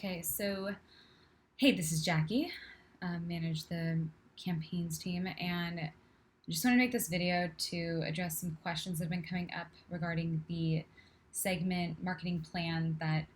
Okay, so hey, this is Jackie, manage the campaigns team, and I just want to make this video to address some questions that have been coming up regarding the segment marketing plan that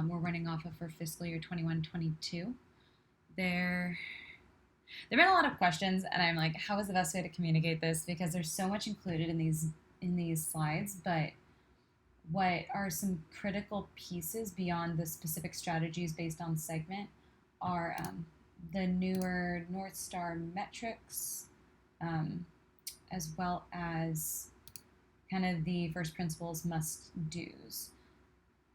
we're running off of for fiscal year 21-22. There've been a lot of questions, and I'm like, how is the best way to communicate this? Because there's so much included in these slides, but what are some critical pieces beyond the specific strategies based on segment are the newer North Star metrics, as well as kind of the first principles must-dos,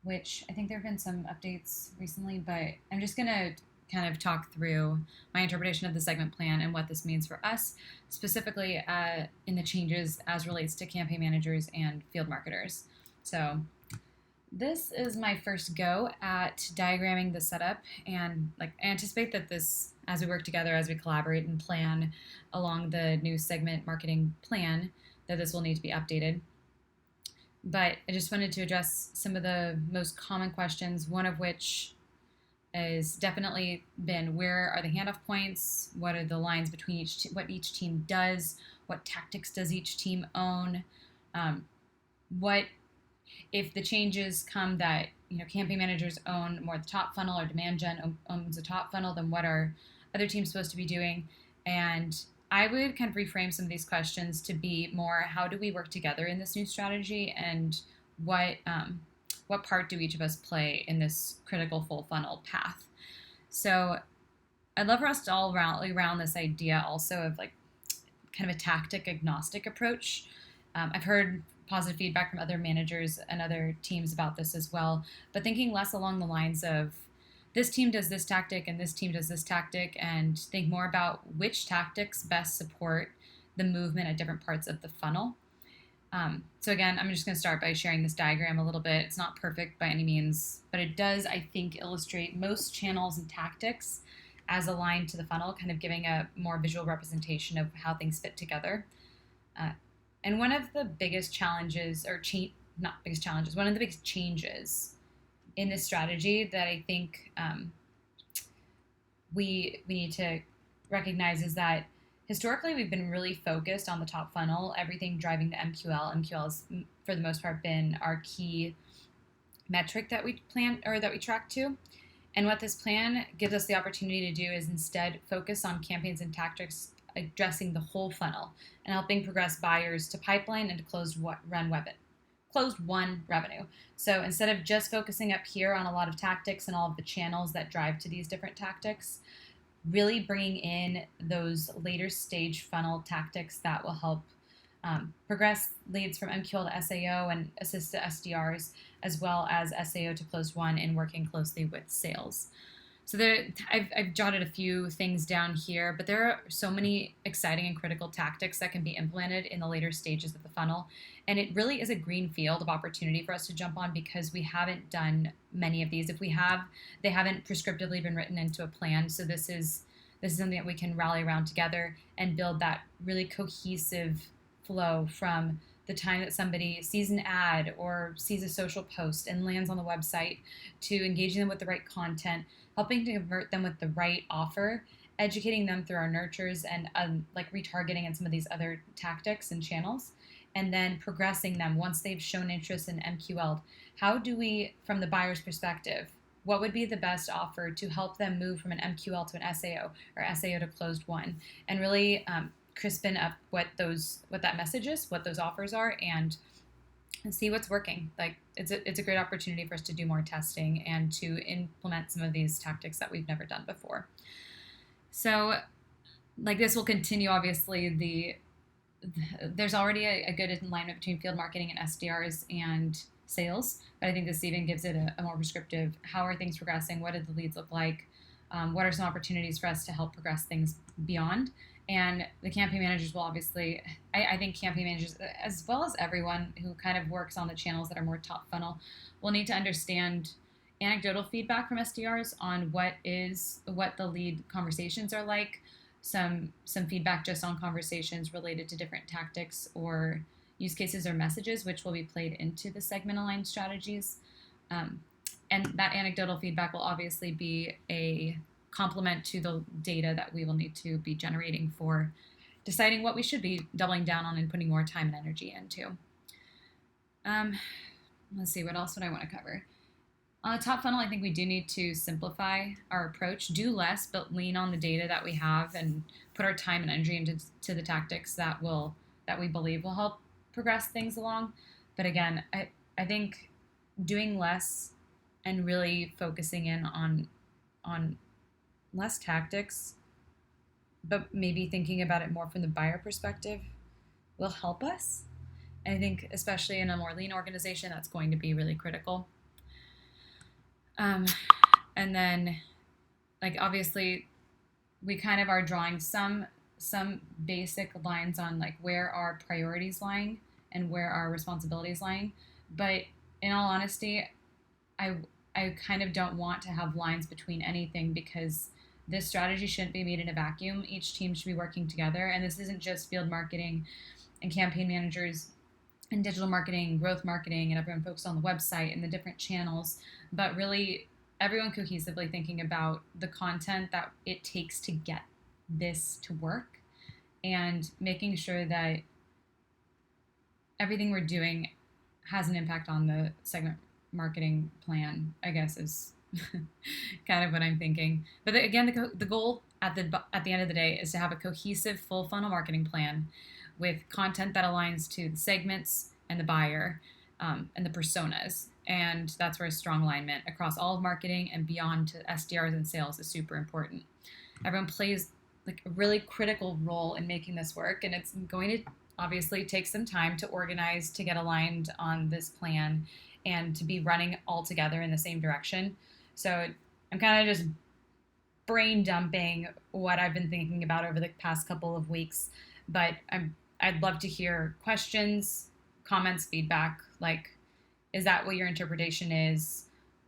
which I think there have been some updates recently, but I'm just going to kind of talk through my interpretation of the segment plan and what this means for us, specifically in the changes as relates to campaign managers and field marketers. So this is my first go at diagramming the setup, and I anticipate that this, as we work together, as we collaborate and plan along the new segment marketing plan, that this will need to be updated. But I just wanted to address some of the most common questions, one of which has definitely been, where are the handoff points? What are the lines between what each team does? What tactics does each team own? What if the changes come that campaign managers own more the top funnel, or demand gen owns the top funnel, then what are other teams supposed to be doing? And I would kind of reframe some of these questions to be more, how do we work together in this new strategy, and what part do each of us play in this critical full funnel path? So I'd love for us to all rally around this idea also of kind of a tactic agnostic approach. I've heard positive feedback from other managers and other teams about this as well, but thinking less along the lines of this team does this tactic and this team does this tactic, and think more about which tactics best support the movement at different parts of the funnel. So again, I'm just going to start by sharing this diagram a little bit. It's not perfect by any means, but it does, I think, illustrate most channels and tactics as aligned to the funnel, kind of giving a more visual representation of how things fit together. And one of the biggest challenges, one of the biggest changes in this strategy that I think we need to recognize is that historically we've been really focused on the top funnel, everything driving the MQL. MQL has, for the most part, been our key metric that we track to. And what this plan gives us the opportunity to do is instead focus on campaigns and tactics addressing the whole funnel and helping progress buyers to pipeline and to closed won revenue. So instead of just focusing up here on a lot of tactics and all of the channels that drive to these different tactics, really bringing in those later stage funnel tactics that will help progress leads from MQL to SAO and assist to SDRs, as well as SAO to closed won, and working closely with sales. So I've jotted a few things down here, but there are so many exciting and critical tactics that can be implemented in the later stages of the funnel. And it really is a green field of opportunity for us to jump on, because we haven't done many of these. If we have, they haven't prescriptively been written into a plan. So this is something that we can rally around together and build that really cohesive flow from the time that somebody sees an ad or sees a social post and lands on the website, to engaging them with the right content, helping to convert them with the right offer, educating them through our nurtures and retargeting and some of these other tactics and channels, and then progressing them once they've shown interest in MQL. How do we, from the buyer's perspective, what would be the best offer to help them move from an MQL to an SAO, or SAO to closed won, and really crispen up what that message is, what those offers are, and see what's working. It's a great opportunity for us to do more testing and to implement some of these tactics that we've never done before. So this will continue. Obviously, there's already a good alignment between field marketing and SDRs and sales, but I think this even gives it a more prescriptive, how are things progressing, what did the leads look like, what are some opportunities for us to help progress things beyond. And the campaign managers will obviously, I think campaign managers, as well as everyone who kind of works on the channels that are more top funnel, will need to understand anecdotal feedback from SDRs on what the lead conversations are like, some feedback just on conversations related to different tactics or use cases or messages, which will be played into the segment aligned strategies. and that anecdotal feedback will obviously be a complement to the data that we will need to be generating for deciding what we should be doubling down on and putting more time and energy into. Let's see, what else would I want to cover? On the top funnel, I think we do need to simplify our approach, do less, but lean on the data that we have and put our time and energy into the tactics that we believe will help progress things along. But again, I think doing less and really focusing in on less tactics, but maybe thinking about it more from the buyer perspective will help us. And I think especially in a more lean organization, that's going to be really critical. And then, like, obviously, we kind of are drawing some basic lines on like where our priorities lying and where our responsibilities lying. But in all honesty, I kind of don't want to have lines between anything, because this strategy shouldn't be made in a vacuum. Each team should be working together, and this isn't just field marketing and campaign managers and digital marketing, growth marketing, and everyone focused on the website and the different channels, but really everyone cohesively thinking about the content that it takes to get this to work, and making sure that everything we're doing has an impact on the segment marketing plan, I guess, is kind of what I'm thinking. But again, the goal at the end of the day is to have a cohesive full funnel marketing plan with content that aligns to the segments and the buyer and the personas. And that's where a strong alignment across all of marketing and beyond to SDRs and sales is super important. Everyone plays like a really critical role in making this work, and it's going to obviously take some time to organize, to get aligned on this plan, and to be running all together in the same direction. So I'm kind of just brain dumping what I've been thinking about over the past couple of weeks, but I'd love to hear questions, comments, feedback. Like, is that what your interpretation is?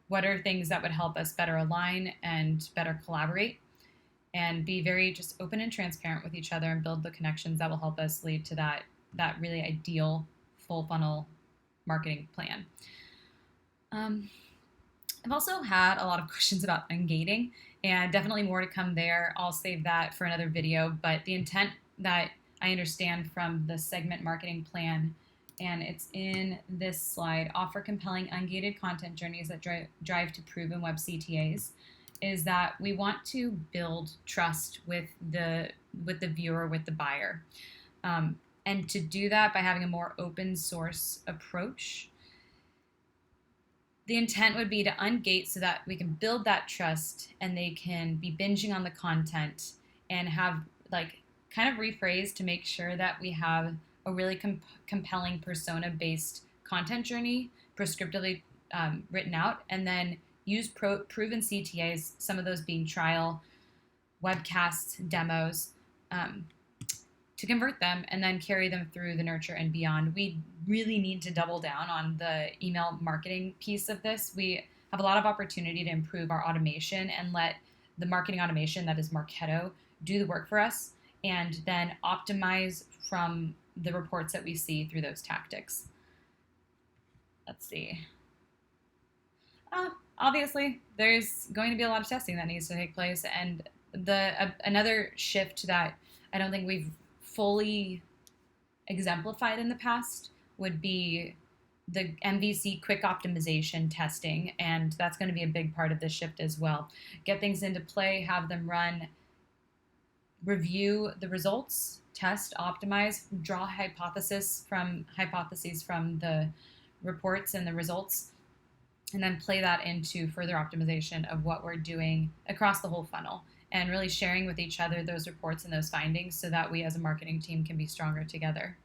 What are things that would help us better align and better collaborate, and be very just open and transparent with each other and build the connections that will help us lead to that really ideal full funnel marketing plan. I've also had a lot of questions about ungating, and definitely more to come there. I'll save that for another video, but the intent that I understand from the segment marketing plan, and it's in this slide, offer compelling ungated content journeys that drive to proven web CTAs, is that we want to build trust with the viewer, with the buyer. And to do that by having a more open source approach, the intent would be to ungate so that we can build that trust and they can be binging on the content and have like kind of rephrased to make sure that we have a really compelling persona-based content journey prescriptively written out, and then use proven CTAs, some of those being trial, webcasts, demos, to convert them and then carry them through the nurture and beyond. We really need to double down on the email marketing piece of this. We have a lot of opportunity to improve our automation and let the marketing automation that is Marketo do the work for us, and then optimize from the reports that we see through those tactics. Let's see. Obviously, there's going to be a lot of testing that needs to take place, and another shift that I don't think we've fully exemplified in the past would be the MVC quick optimization testing, and that's going to be a big part of this shift as well. Get things into play, have them run, review the results, test, optimize, draw hypotheses from the reports and the results, and then play that into further optimization of what we're doing across the whole funnel, and really sharing with each other those reports and those findings so that we as a marketing team can be stronger together.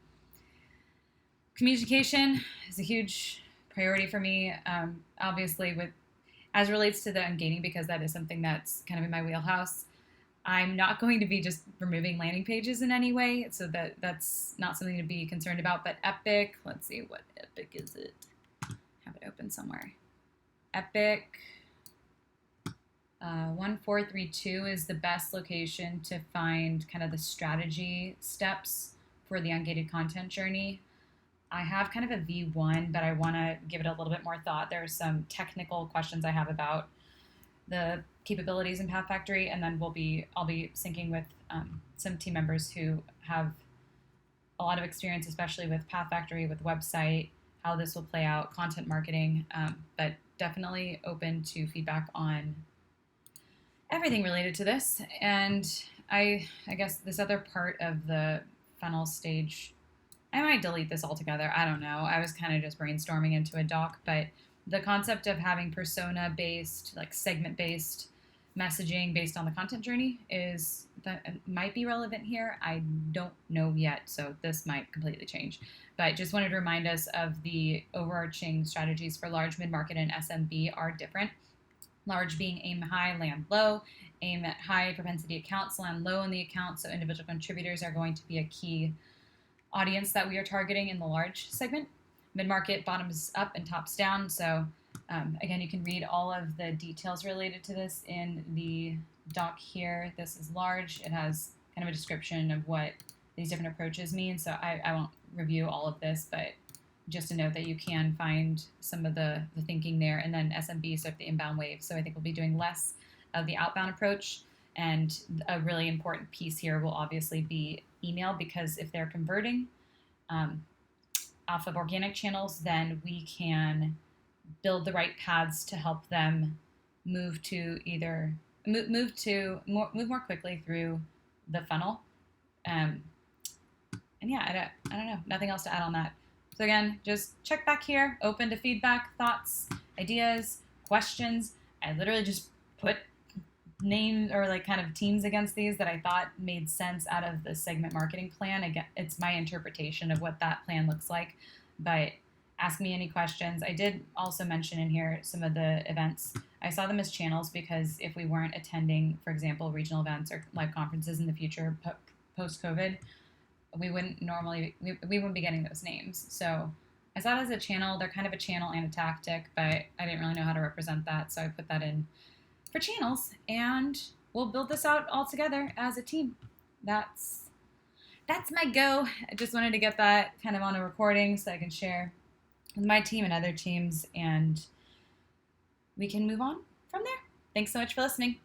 Communication is a huge priority for me, obviously, as relates to the ungating, because that is something that's kind of in my wheelhouse. I'm not going to be just removing landing pages in any way, so that's not something to be concerned about. But Epic, let's see, what Epic is it? Have it open somewhere. Epic 1432 is the best location to find kind of the strategy steps for the ungated content journey. I have kind of a V1, but I want to give it a little bit more thought. There's some technical questions I have about the capabilities in Path Factory, and then I'll be syncing with some team members who have a lot of experience, especially with Path Factory, with website, how this will play out, content marketing, but definitely open to feedback on everything related to this. And I guess this other part of the funnel stage, I might delete this altogether. I don't know. I was kind of just brainstorming into a doc, but the concept of having persona based, like segment based messaging based on the content journey is that might be relevant here. I don't know yet, so this might completely change. But just wanted to remind us of the overarching strategies for large, mid-market, and SMB are different. Large being aim high, land low. Aim at high propensity accounts, land low in the account. So individual contributors are going to be a key audience that we are targeting in the large segment. Mid-market bottoms up and tops down. So again, you can read all of the details related to this in the doc here. This is large. It has kind of a description of what these different approaches mean. So I won't review all of this, but just to note that you can find some of the thinking there. And then SMB, so the inbound wave. So I think we'll be doing less of the outbound approach. And a really important piece here will obviously be email, because if they're converting off of organic channels, then we can build the right paths to help them move to either move more quickly through the funnel. And yeah, I don't know, nothing else to add on that. So again, just check back here, open to feedback, thoughts, ideas, questions. I literally just put names or like kind of teams against these that I thought made sense out of the segment marketing plan. Again, it's my interpretation of what that plan looks like, but ask me any questions. I did also mention in here some of the events. I saw them as channels because if we weren't attending, for example, regional events or live conferences in the future post-COVID, we wouldn't be getting those names. So I saw it as a channel. They're kind of a channel and a tactic, but I didn't really know how to represent that, so I put that in for channels, and we'll build this out all together as a team. That's my go. I just wanted to get that kind of on a recording so I can share with my team and other teams, and we can move on from there. Thanks so much for listening.